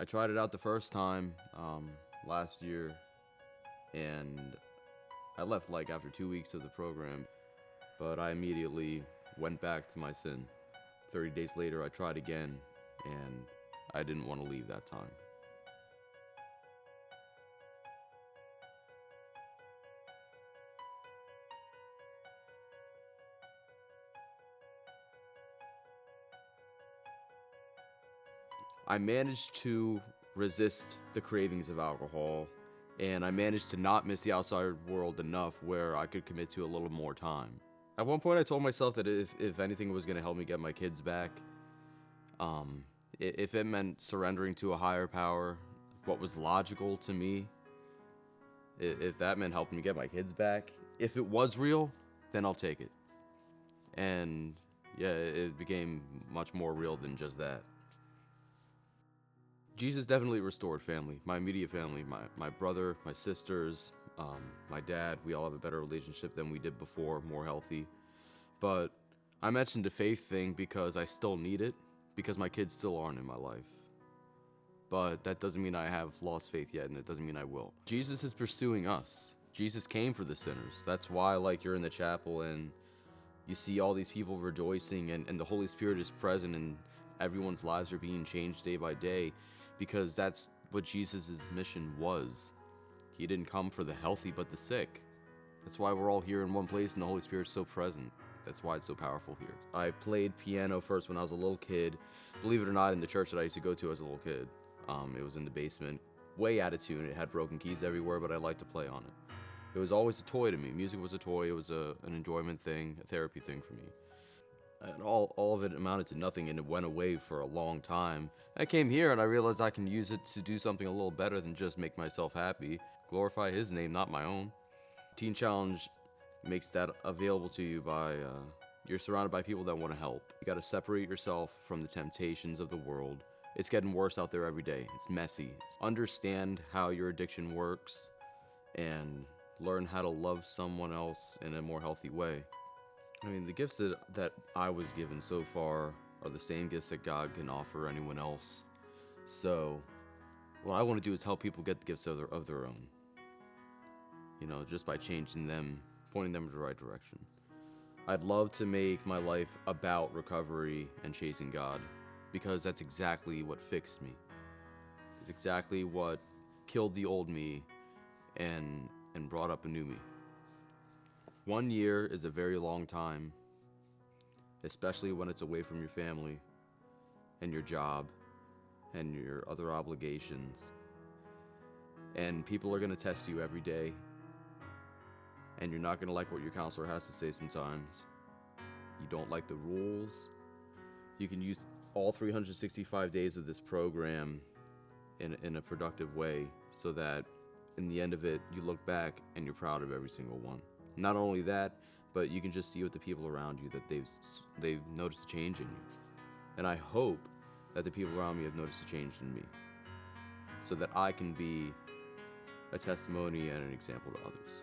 I tried it out the first time last year, and I left like after 2 weeks of the program, but I immediately went back to my sin. 30 days later, I tried again, and I didn't want to leave that time. I managed to resist the cravings of alcohol, and I managed to not miss the outside world enough where I could commit to a little more time. At one point, I told myself that if anything was going to help me get my kids back, if it meant surrendering to a higher power, what was logical to me, if that meant helping me get my kids back, if it was real, then I'll take it. And yeah, it became much more real than just that. Jesus definitely restored family, my immediate family, my brother, my sisters, my dad. We all have a better relationship than we did before, more healthy. But I mentioned the faith thing because I still need it, because my kids still aren't in my life. But that doesn't mean I have lost faith yet, and it doesn't mean I will. Jesus is pursuing us. Jesus came for the sinners. That's why, like, you're in the chapel and you see all these people rejoicing, and the Holy Spirit is present, and everyone's lives are being changed day by day, because that's what Jesus' mission was. He didn't come for the healthy, but the sick. That's why we're all here in one place, and the Holy Spirit's so present. That's why it's so powerful here. I played piano first when I was a little kid. Believe it or not, in the church that I used to go to as a little kid. It was in the basement, way out of tune. It had broken keys everywhere, but I liked to play on it. It was always a toy to me. Music was a toy. It was an enjoyment thing, a therapy thing for me. And all of it amounted to nothing, and it went away for a long time. I came here and I realized I can use it to do something a little better than just make myself happy. Glorify His name, not my own. Teen Challenge makes that available to you by you're surrounded by people that want to help. You got to separate yourself from the temptations of the world. It's getting worse out there every day. It's messy. Understand how your addiction works and learn how to love someone else in a more healthy way. I mean, the gifts that I was given so far are the same gifts that God can offer anyone else. So what I want to do is help people get the gifts of their own. You know, just by changing them, pointing them in the right direction. I'd love to make my life about recovery and chasing God, because that's exactly what fixed me. It's exactly what killed the old me and brought up a new me. 1 year is a very long time, especially when it's away from your family and your job and your other obligations. And people are going to test you every day, and you're not going to like what your counselor has to say sometimes. You don't like the rules. You can use all 365 days of this program in a productive way, so that in the end of it, you look back and you're proud of every single one. Not only that, but you can just see with the people around you that they've noticed a change in you. And I hope that the people around me have noticed a change in me, so that I can be a testimony and an example to others.